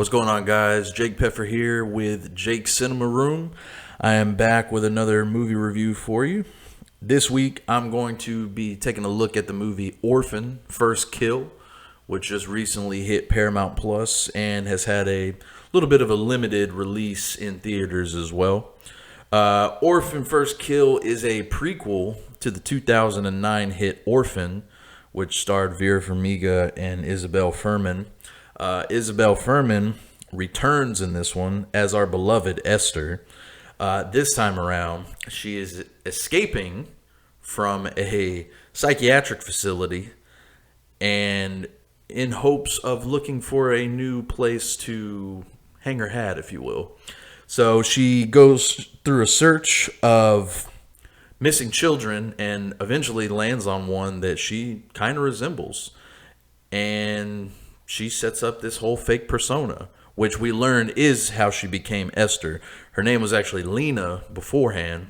What's going on, guys? Jake Peffer here with Jake's Cinema Room. I am back with another movie review for you. This week, I'm going to be taking a look at the movie Orphan, First Kill, which just recently hit Paramount Plus and has had a little bit of a limited release in theaters as well. Orphan, First Kill is a prequel to the 2009 hit Orphan, which starred Vera Farmiga and Isabel Furman. Isabel Furman returns in this one as our beloved Esther. This time around, she is escaping from a psychiatric facility and in hopes of looking for a new place to hang her hat, if you will. So she goes through a search of missing children and eventually lands on one that she kind of resembles. And she sets up this whole fake persona, which we learn is how she became Esther. Her name was actually Lena beforehand.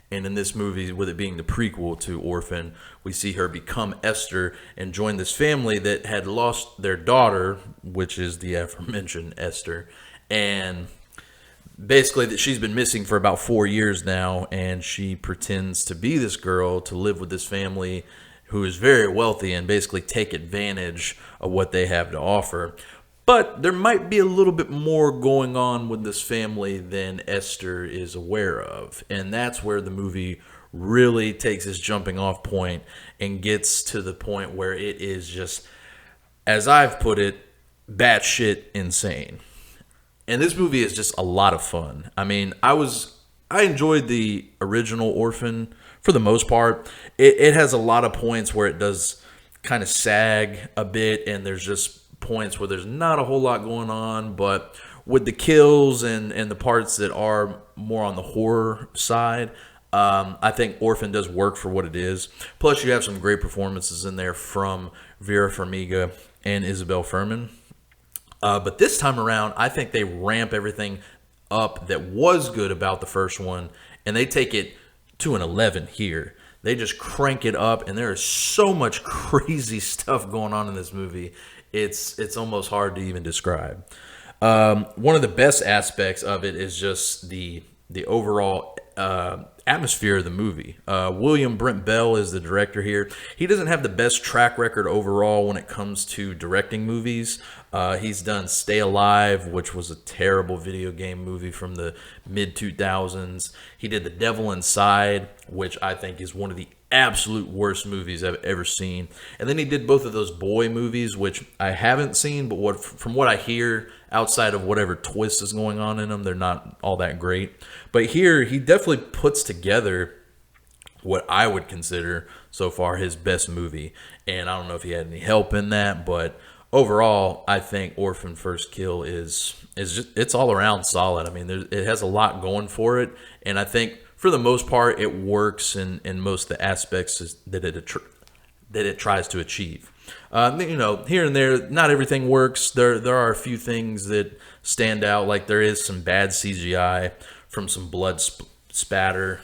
And in this movie, with it being the prequel to Orphan, we see her become Esther and join this family that had lost their daughter, which is the aforementioned Esther. And basically, that she's been missing for about 4 years now, and she pretends to be this girl to live with this family who is very wealthy and basically take advantage of what they have to offer. But there might be a little bit more going on with this family than Esther is aware of. And that's where the movie really takes its jumping off point and gets to the point where it is just, as I've put it, batshit insane. And this movie is just a lot of fun. I mean, I enjoyed the original Orphan for the most part. It has a lot of points where it does kind of sag a bit, and there's just points where there's not a whole lot going on. But with the kills and the parts that are more on the horror side, I think Orphan does work for what it is. Plus, you have some great performances in there from Vera Farmiga and Isabel Furman. But this time around, I think they ramp everything up that was good about the first one, and they take it to an 11 here. They just crank it up, and there is so much crazy stuff going on in this movie. It's almost hard to even describe. One of the best aspects of it is just the overall atmosphere of the movie. William Brent Bell is the director here. He doesn't have the best track record overall when it comes to directing movies. He's done Stay Alive, which was a terrible video game movie from the mid-2000s. He did The Devil Inside, which I think is one of the absolute worst movies I've ever seen. And then he did both of those boy movies, which I haven't seen, but from what I hear, outside of whatever twist is going on in them, they're not all that great. But here, he definitely puts together what I would consider so far his best movie. And I don't know if he had any help in that, but overall, I think Orphan First Kill is just, it's all around solid. I mean, it has a lot going for it, and I think for the most part, it works in most of the aspects that it tries to achieve. Here and there, not everything works. There are a few things that stand out, like there is some bad CGI from some blood spatter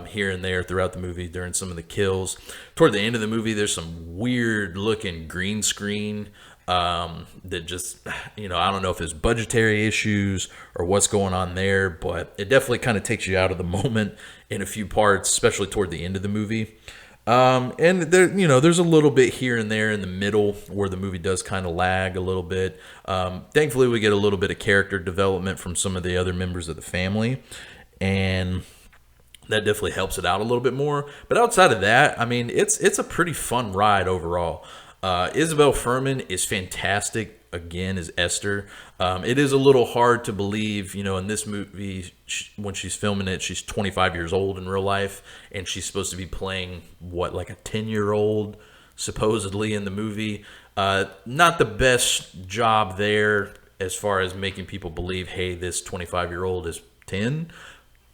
here and there throughout the movie during some of the kills. Toward the end of the movie, there's some weird looking green screen that just, I don't know if it's budgetary issues or what's going on there, but it definitely kind of takes you out of the moment in a few parts, especially toward the end of the movie. And there, there's a little bit here and there in the middle where the movie does kind of lag a little bit. Thankfully, we get a little bit of character development from some of the other members of the family, and that definitely helps it out a little bit more. But outside of that, I mean, it's a pretty fun ride overall. Isabel Furman is fantastic, again, as Esther. It is a little hard to believe, in this movie, when she's filming it, she's 25 years old in real life, and she's supposed to be playing, like a 10-year-old, supposedly, in the movie. Not the best job there as far as making people believe, hey, this 25-year-old is 10,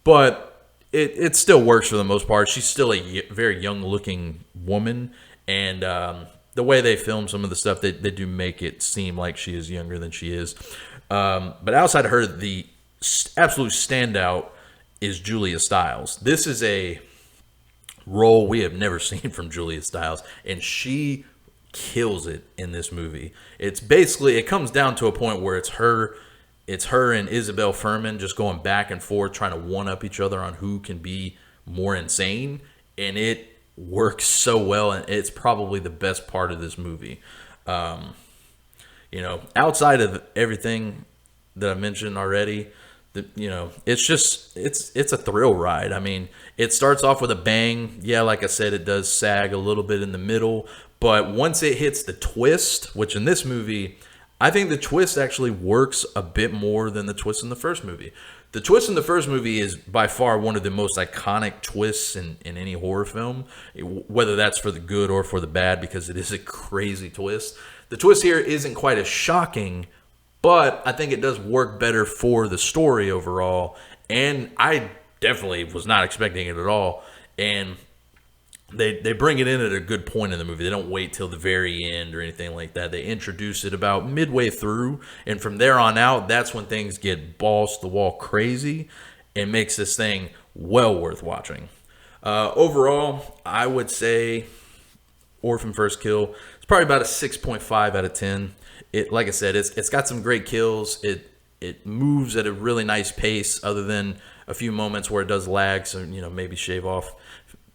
but it still works for the most part. She's still a very young-looking woman, and the way they film some of the stuff, they do make it seem like she is younger than she is. But outside of her, the absolute standout is Julia Stiles. This is a role we have never seen from Julia Stiles, and she kills it in this movie. It's basically, it comes down to a point where it's her and Isabel Furman just going back and forth trying to one up each other on who can be more insane, and it works so well, and it's probably the best part of this movie. Outside of everything that I mentioned already, it's a thrill ride. I mean, it starts off with a bang. Yeah, like I said, it does sag a little bit in the middle, but once it hits the twist, which in this movie, I think the twist actually works a bit more than the twist in the first movie. The twist in the first movie is by far one of the most iconic twists in any horror film, whether that's for the good or for the bad, because it is a crazy twist. The twist here isn't quite as shocking, but I think it does work better for the story overall, and I definitely was not expecting it at all, and they bring it in at a good point in the movie. They don't wait till the very end or anything like that. They introduce it about midway through, and from there on out, that's when things get balls to the wall crazy and makes this thing well worth watching. Overall, I would say Orphan First Kill is probably about a 6.5 out of 10. Like I said, it's got some great kills. It moves at a really nice pace, other than a few moments where it does lag. So maybe shave off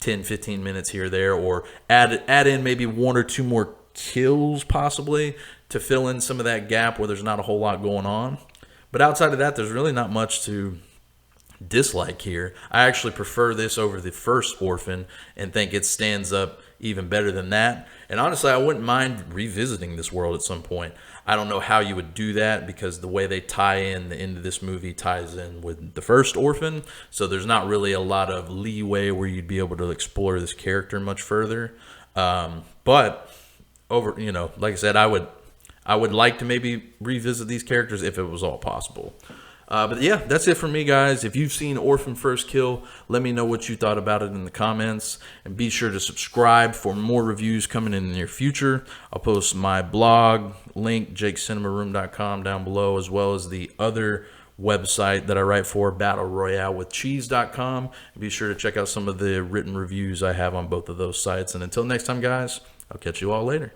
10-15 minutes here or there, or add in maybe one or two more kills possibly to fill in some of that gap where there's not a whole lot going on. But outside of that, there's really not much to dislike here. I actually prefer this over the first Orphan and think it stands up even better than that. And honestly, I wouldn't mind revisiting this world at some point. I don't know how you would do that, because the way they tie in the end of this movie ties in with the first Orphan, so there's not really a lot of leeway where you'd be able to explore this character much further. But like I said, I would like to maybe revisit these characters if it was all possible. But yeah, that's it for me, guys. If you've seen Orphan First Kill, let me know what you thought about it in the comments. And be sure to subscribe for more reviews coming in the near future. I'll post my blog link, jakecinemarroom.com, down below, as well as the other website that I write for, battleroyalewithcheese.com. Be sure to check out some of the written reviews I have on both of those sites. And until next time, guys, I'll catch you all later.